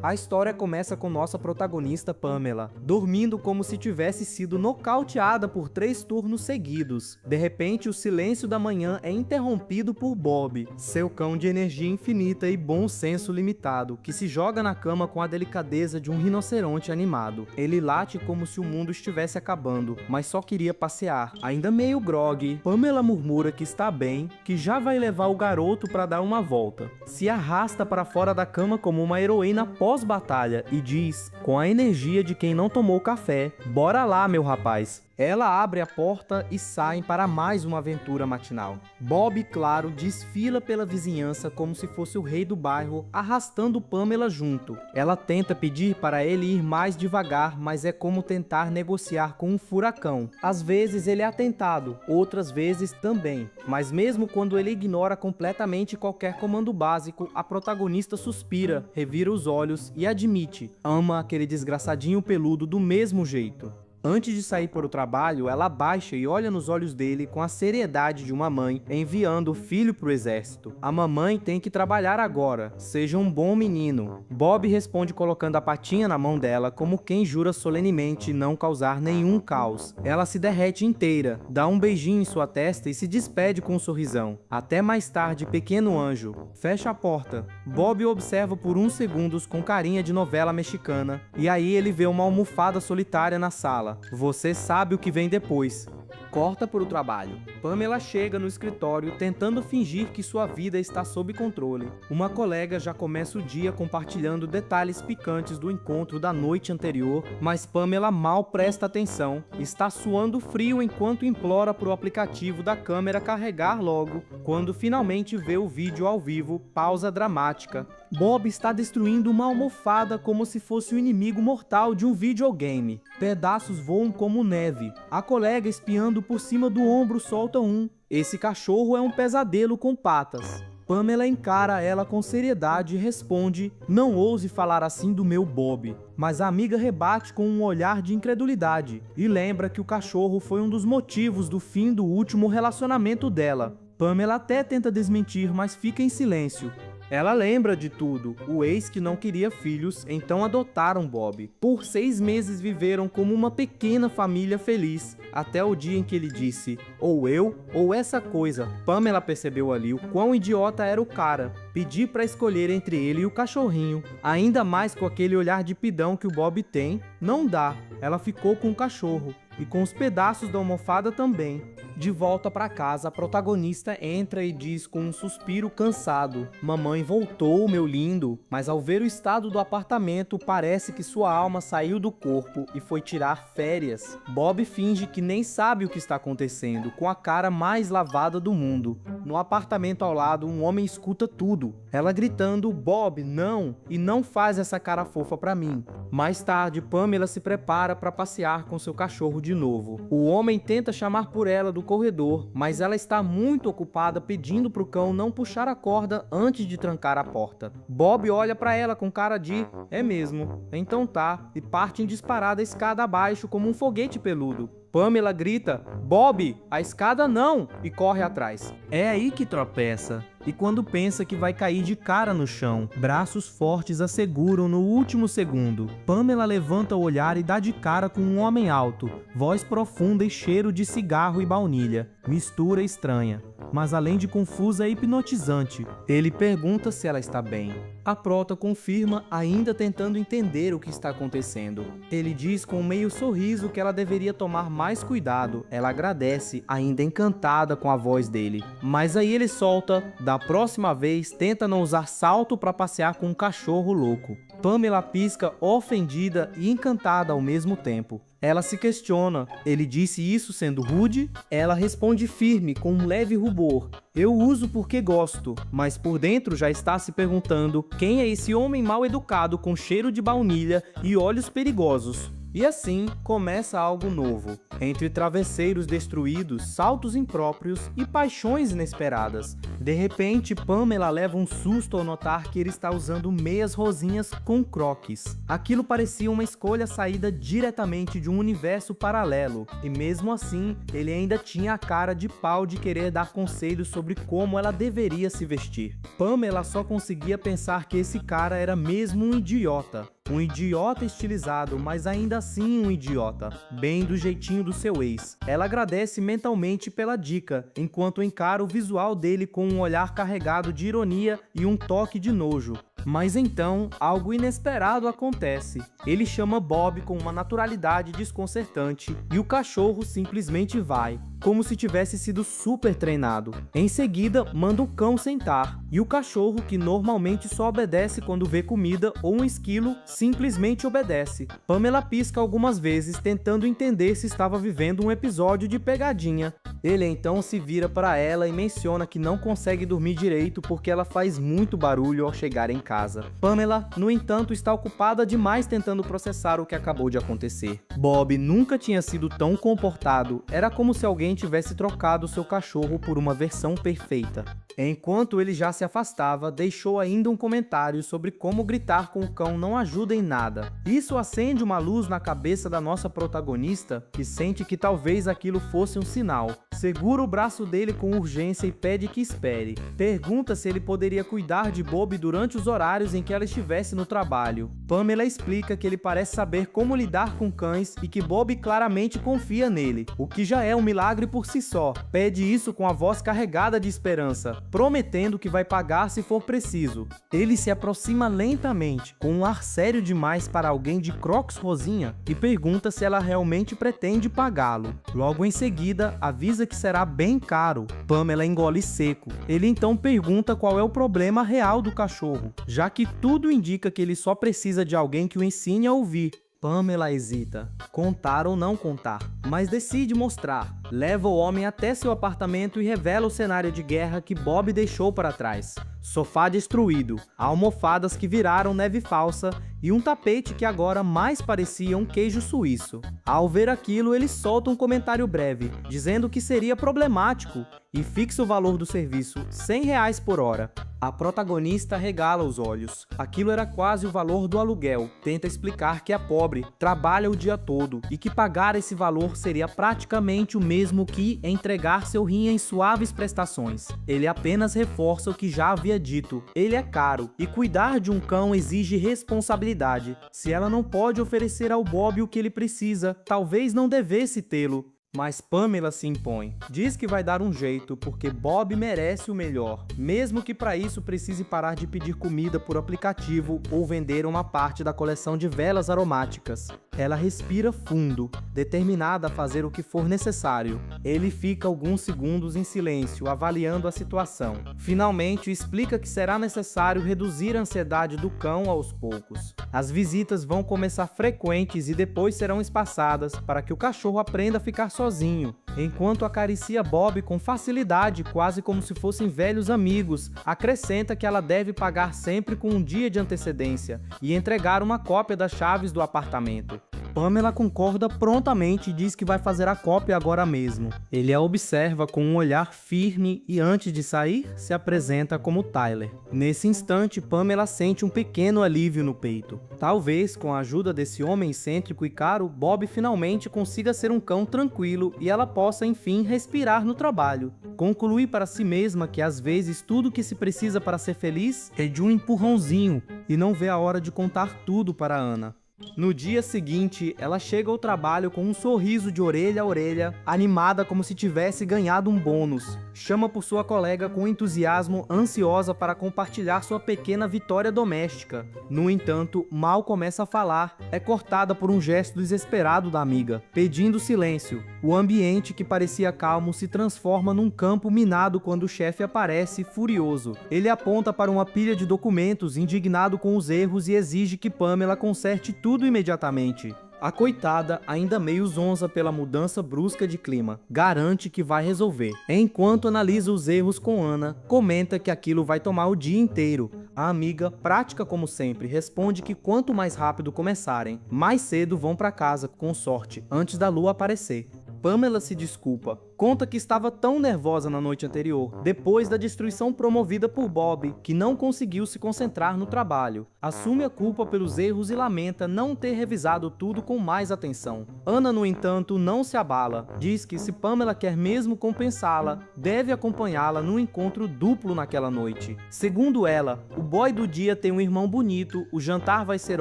A história começa com nossa protagonista Pamela, dormindo como se tivesse sido nocauteada por 3 turnos seguidos. De repente, o silêncio da manhã é interrompido por Bob, seu cão de energia infinita e bom senso limitado, que se joga na cama com a delicadeza de um rinoceronte animado. Ele late como se o mundo estivesse acabando, mas só queria passear. Ainda meio grogue, Pamela murmura que está bem, que já vai levar o garoto para dar uma volta. Se arrasta para fora da cama como uma heroína pós-batalha e diz, com a energia de quem não tomou café: "Bora lá, meu rapaz." Ela abre a porta e saem para mais uma aventura matinal. Bob, claro, desfila pela vizinhança como se fosse o rei do bairro, arrastando Pamela junto. Ela tenta pedir para ele ir mais devagar, mas é como tentar negociar com um furacão. Às vezes ele é atentado, outras vezes também. Mas mesmo quando ele ignora completamente qualquer comando básico, a protagonista suspira, revira os olhos e admite: ama aquele desgraçadinho peludo do mesmo jeito. Antes de sair para o trabalho, ela abaixa e olha nos olhos dele com a seriedade de uma mãe enviando o filho para o exército. A mamãe tem que trabalhar agora, seja um bom menino. Bob responde colocando a patinha na mão dela como quem jura solenemente não causar nenhum caos. Ela se derrete inteira, dá um beijinho em sua testa e se despede com um sorrisão. Até mais tarde, pequeno anjo. Fecha a porta. Bob observa por uns segundos com carinha de novela mexicana e aí ele vê uma almofada solitária na sala. Você sabe o que vem depois. Corta para o trabalho. Pamela chega no escritório tentando fingir que sua vida está sob controle. Uma colega já começa o dia compartilhando detalhes picantes do encontro da noite anterior, mas Pamela mal presta atenção. Está suando frio enquanto implora para o aplicativo da câmera carregar logo. Quando finalmente vê o vídeo ao vivo, pausa dramática. Bob está destruindo uma almofada como se fosse o inimigo mortal de um videogame. Pedaços voam como neve. A colega espiando por cima do ombro solta um. Esse cachorro é um pesadelo com patas. Pamela encara ela com seriedade e responde: não ouse falar assim do meu Bob. Mas a amiga rebate com um olhar de incredulidade e lembra que o cachorro foi um dos motivos do fim do último relacionamento dela. Pamela até tenta desmentir, mas fica em silêncio. Ela lembra de tudo, o ex que não queria filhos, então adotaram Bob. Por 6 meses viveram como uma pequena família feliz, até o dia em que ele disse: ou eu, ou essa coisa. Pamela percebeu ali o quão idiota era o cara. Pedir para escolher entre ele e o cachorrinho, ainda mais com aquele olhar de pidão que o Bob tem, não dá. Ela ficou com o cachorro. E com os pedaços da almofada também. De volta para casa, a protagonista entra e diz com um suspiro cansado: mamãe voltou, meu lindo. Mas ao ver o estado do apartamento, parece que sua alma saiu do corpo e foi tirar férias. Bob finge que nem sabe o que está acontecendo, com a cara mais lavada do mundo. No apartamento ao lado, um homem escuta tudo. Ela gritando: Bob, não! E não faz essa cara fofa pra mim. Mais tarde, Pamela se prepara para passear com seu cachorro de novo. O homem tenta chamar por ela do corredor, mas ela está muito ocupada pedindo pro cão não puxar a corda antes de trancar a porta. Bob olha para ela com cara de: é mesmo, então tá, e parte em disparada a escada abaixo como um foguete peludo. Pamela grita: Bob, a escada não! E corre atrás. É aí que tropeça. E quando pensa que vai cair de cara no chão, braços fortes a seguram no último segundo. Pamela levanta o olhar e dá de cara com um homem alto, voz profunda e cheiro de cigarro e baunilha. Mistura estranha, mas além de confusa é hipnotizante. Ele pergunta se ela está bem. A prota confirma, ainda tentando entender o que está acontecendo. Ele diz com um meio sorriso que ela deveria tomar mais cuidado. Ela agradece, ainda encantada com a voz dele. Mas aí ele solta: da próxima vez, tenta não usar salto para passear com um cachorro louco. Pamela pisca, ofendida e encantada ao mesmo tempo. Ela se questiona: ele disse isso sendo rude? Ela responde firme, com um leve rubor: eu uso porque gosto. Mas por dentro já está se perguntando: quem é esse homem mal educado com cheiro de baunilha e olhos perigosos? E assim começa algo novo. Entre travesseiros destruídos, saltos impróprios e paixões inesperadas. De repente, Pamela leva um susto ao notar que ele está usando meias rosinhas com croques. Aquilo parecia uma escolha saída diretamente de um universo paralelo, e mesmo assim, ele ainda tinha a cara de pau de querer dar conselhos sobre como ela deveria se vestir. Pamela só conseguia pensar que esse cara era mesmo um idiota. Um idiota estilizado, mas ainda assim um idiota, bem do jeitinho do seu ex. Ela agradece mentalmente pela dica, enquanto encara o visual dele com um olhar carregado de ironia e um toque de nojo. Mas então, algo inesperado acontece. Ele chama Bob com uma naturalidade desconcertante e o cachorro simplesmente vai, como se tivesse sido super treinado. Em seguida, manda o cão sentar, e o cachorro, que normalmente só obedece quando vê comida ou um esquilo, simplesmente obedece. Pamela pisca algumas vezes, tentando entender se estava vivendo um episódio de pegadinha. Ele então se vira para ela e menciona que não consegue dormir direito porque ela faz muito barulho ao chegar em casa. Pamela, no entanto, está ocupada demais tentando processar o que acabou de acontecer. Bob nunca tinha sido tão comportado, era como se alguém tivesse trocado seu cachorro por uma versão perfeita. Enquanto ele já se afastava, deixou ainda um comentário sobre como gritar com o cão não ajuda em nada. Isso acende uma luz na cabeça da nossa protagonista, que sente que talvez aquilo fosse um sinal. Segura o braço dele com urgência e pede que espere. Pergunta se ele poderia cuidar de Bob durante os horários em que ela estivesse no trabalho. Pamela explica que ele parece saber como lidar com cães e que Bob claramente confia nele, o que já é um milagre por si só. Pede isso com a voz carregada de esperança, prometendo que vai pagar se for preciso. Ele se aproxima lentamente, com um ar sério demais para alguém de crocs rosinha, e pergunta se ela realmente pretende pagá-lo. Logo em seguida, avisa que será bem caro. Pamela engole seco. Ele então pergunta qual é o problema real do cachorro, já que tudo indica que ele só precisa de alguém que o ensine a ouvir. Pamela hesita, contar ou não contar, mas decide mostrar. Leva o homem até seu apartamento e revela o cenário de guerra que Bob deixou para trás. Sofá destruído, almofadas que viraram neve falsa e um tapete que agora mais parecia um queijo suíço. Ao ver aquilo, ele solta um comentário breve, dizendo que seria problemático e fixa o valor do serviço, R$100 por hora. A protagonista regala os olhos. Aquilo era quase o valor do aluguel. Tenta explicar que é pobre, trabalha o dia todo e que pagar esse valor seria praticamente o mesmo que entregar seu rim em suaves prestações. Ele apenas reforça o que já havia dito. Ele é caro e cuidar de um cão exige responsabilidade. Se ela não pode oferecer ao Bob o que ele precisa, talvez não devesse tê-lo. Mas Pamela se impõe. Diz que vai dar um jeito, porque Bob merece o melhor, mesmo que para isso precise parar de pedir comida por aplicativo ou vender uma parte da coleção de velas aromáticas. Ela respira fundo, determinada a fazer o que for necessário. Ele fica alguns segundos em silêncio, avaliando a situação. Finalmente, explica que será necessário reduzir a ansiedade do cão aos poucos. As visitas vão começar frequentes e depois serão espaçadas para que o cachorro aprenda a ficar sozinho, enquanto acaricia Bob com facilidade, quase como se fossem velhos amigos. Acrescenta que ela deve pagar sempre com um dia de antecedência e entregar uma cópia das chaves do apartamento. Pamela concorda prontamente e diz que vai fazer a cópia agora mesmo. Ele a observa com um olhar firme e, antes de sair, se apresenta como Tyler. Nesse instante, Pamela sente um pequeno alívio no peito. Talvez, com a ajuda desse homem excêntrico e caro, Bob finalmente consiga ser um cão tranquilo e ela possa, enfim, respirar no trabalho. Conclui para si mesma que, às vezes, tudo que se precisa para ser feliz é de um empurrãozinho e não vê a hora de contar tudo para Ana. No dia seguinte, ela chega ao trabalho com um sorriso de orelha a orelha, animada como se tivesse ganhado um bônus. Chama por sua colega com entusiasmo, ansiosa para compartilhar sua pequena vitória doméstica. No entanto, mal começa a falar, é cortada por um gesto desesperado da amiga, pedindo silêncio. O ambiente, que parecia calmo, se transforma num campo minado quando o chefe aparece, furioso. Ele aponta para uma pilha de documentos, indignado com os erros, e exige que Pamela conserte tudo imediatamente. A coitada, ainda meio zonza pela mudança brusca de clima, garante que vai resolver. Enquanto analisa os erros com Ana, comenta que aquilo vai tomar o dia inteiro. A amiga, prática como sempre, responde que quanto mais rápido começarem, mais cedo vão para casa, com sorte, antes da lua aparecer. Pamela se desculpa, conta que estava tão nervosa na noite anterior, depois da destruição promovida por Bob, que não conseguiu se concentrar no trabalho. Assume a culpa pelos erros e lamenta não ter revisado tudo com mais atenção. Ana, no entanto, não se abala. Diz que se Pamela quer mesmo compensá-la, deve acompanhá-la num encontro duplo naquela noite. Segundo ela, o boy do dia tem um irmão bonito, o jantar vai ser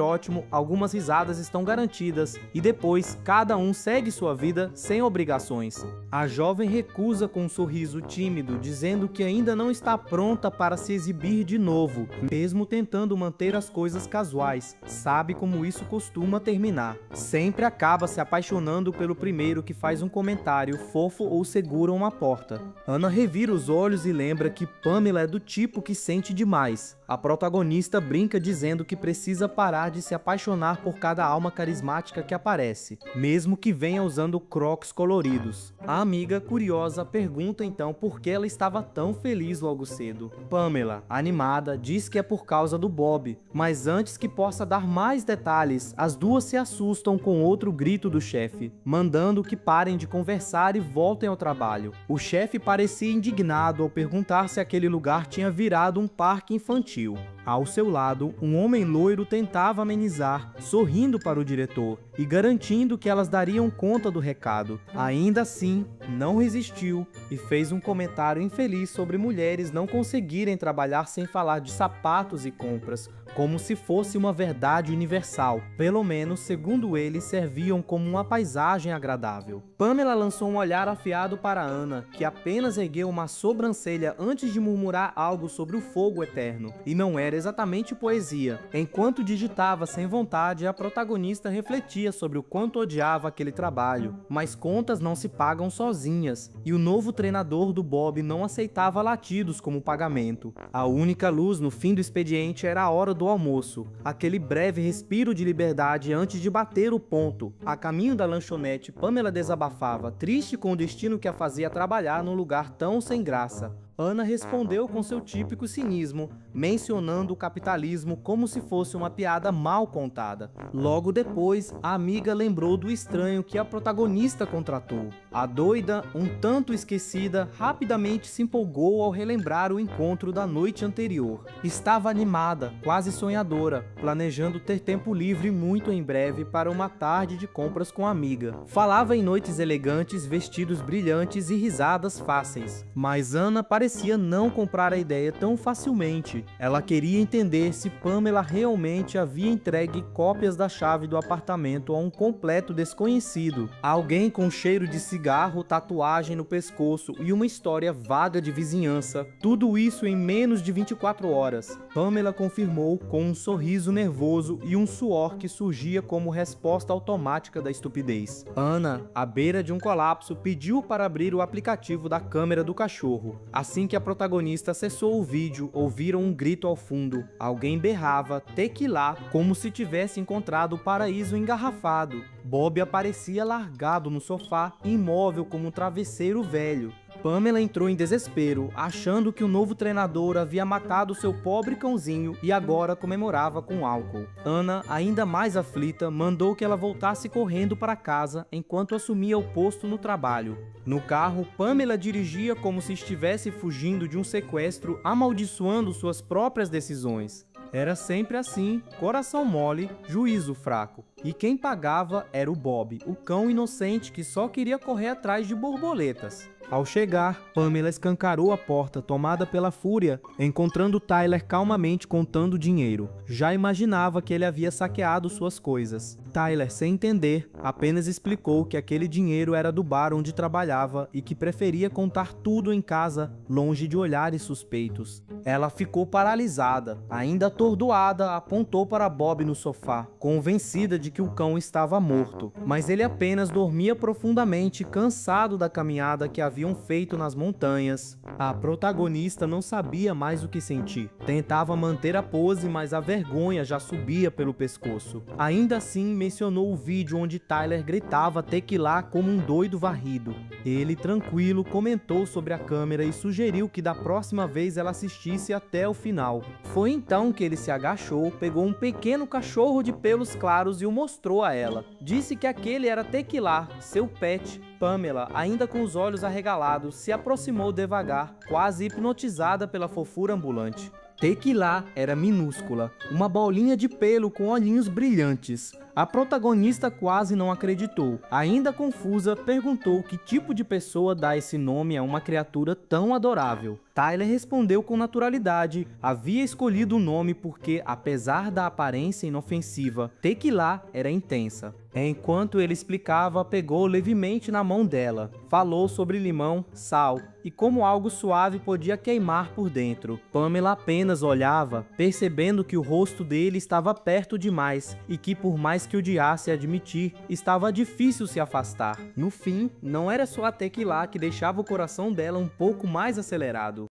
ótimo, algumas risadas estão garantidas, e depois cada um segue sua vida sem obrigações. A jovem recusa com um sorriso tímido, dizendo que ainda não está pronta para se exibir de novo, mesmo tentando manter as coisas casuais. Sabe como isso costuma terminar. Sempre acaba se apaixonando pelo primeiro que faz um comentário fofo ou segura uma porta. Ana revira os olhos e lembra que Pamela é do tipo que sente demais. A protagonista brinca dizendo que precisa parar de se apaixonar por cada alma carismática que aparece, mesmo que venha usando crocs coloridos. A amiga, curiosa, pergunta então por que ela estava tão feliz logo cedo. Pamela, animada, diz que é por causa do Bob, mas antes que possa dar mais detalhes, as duas se assustam com outro grito do chefe, mandando que parem de conversar e voltem ao trabalho. O chefe parecia indignado ao perguntar se aquele lugar tinha virado um parque infantil. Ao seu lado, um homem loiro tentava amenizar, sorrindo para o diretor e garantindo que elas dariam conta do recado. Ainda assim, não resistiu e fez um comentário infeliz sobre mulheres não conseguirem trabalhar sem falar de sapatos e compras, como se fosse uma verdade universal. Pelo menos, segundo ele, serviam como uma paisagem agradável. Pamela lançou um olhar afiado para Ana, que apenas ergueu uma sobrancelha antes de murmurar algo sobre o fogo eterno, e não era exatamente poesia. Enquanto digitava sem vontade, a protagonista refletia sobre o quanto odiava aquele trabalho. Mas contas não se pagam sozinhas, e o novo treinador do Bob não aceitava latidos como pagamento. A única luz no fim do expediente era a hora do almoço, aquele breve respiro de liberdade antes de bater o ponto. A caminho da lanchonete, Pamela desabafava, triste com o destino que a fazia trabalhar num lugar tão sem graça. Ana respondeu com seu típico cinismo, mencionando o capitalismo como se fosse uma piada mal contada. Logo depois, a amiga lembrou do estranho que a protagonista contratou. A doida, um tanto esquecida, rapidamente se empolgou ao relembrar o encontro da noite anterior. Estava animada, quase sonhadora, planejando ter tempo livre muito em breve para uma tarde de compras com a amiga. Falava em noites elegantes, vestidos brilhantes e risadas fáceis. Mas Ana parecia não comprar a ideia tão facilmente. Ela queria entender se Pamela realmente havia entregue cópias da chave do apartamento a um completo desconhecido. Alguém com cheiro de cigarro, tatuagem no pescoço e uma história vaga de vizinhança. Tudo isso em menos de 24 horas. Pamela confirmou com um sorriso nervoso e um suor que surgia como resposta automática da estupidez. Ana, à beira de um colapso, pediu para abrir o aplicativo da câmera do cachorro. Assim que a protagonista acessou o vídeo, ouviram um grito ao fundo. Alguém berrava tequila como se tivesse encontrado o paraíso engarrafado. Bob aparecia largado no sofá, imóvel como um travesseiro velho. Pamela entrou em desespero, achando que o novo treinador havia matado seu pobre cãozinho e agora comemorava com álcool. Ana, ainda mais aflita, mandou que ela voltasse correndo para casa enquanto assumia o posto no trabalho. No carro, Pamela dirigia como se estivesse fugindo de um sequestro, amaldiçoando suas próprias decisões. Era sempre assim, coração mole, juízo fraco. E quem pagava era o Bob, o cão inocente que só queria correr atrás de borboletas. Ao chegar, Pamela escancarou a porta, tomada pela fúria, encontrando Tyler calmamente contando dinheiro. Já imaginava que ele havia saqueado suas coisas. Tyler, sem entender, apenas explicou que aquele dinheiro era do bar onde trabalhava e que preferia contar tudo em casa, longe de olhares suspeitos. Ela ficou paralisada, ainda Atordoada, apontou para Bob no sofá, convencida de que o cão estava morto, mas ele apenas dormia profundamente, cansado da caminhada que haviam feito nas montanhas. A protagonista não sabia mais o que sentir. Tentava manter a pose, mas a vergonha já subia pelo pescoço. Ainda assim, mencionou o vídeo onde Tyler gritava tequila como um doido varrido. Ele, tranquilo, comentou sobre a câmera e sugeriu que da próxima vez ela assistisse até o final. Foi então que ele se agachou, pegou um pequeno cachorro de pelos claros e o mostrou a ela. Disse que aquele era Tequila, seu pet. Pamela, ainda com os olhos arregalados, se aproximou devagar, quase hipnotizada pela fofura ambulante. Tequila era minúscula, uma bolinha de pelo com olhinhos brilhantes. A protagonista quase não acreditou. Ainda confusa, perguntou que tipo de pessoa dá esse nome a uma criatura tão adorável. Tyler respondeu com naturalidade. Havia escolhido o nome porque, apesar da aparência inofensiva, Tequila era intensa. Enquanto ele explicava, pegou levemente na mão dela. Falou sobre limão, sal e como algo suave podia queimar por dentro. Pamela apenas olhava, percebendo que o rosto dele estava perto demais e que, por mais que odiasse admitir, estava difícil se afastar. No fim, não era só a Tequila que deixava o coração dela um pouco mais acelerado.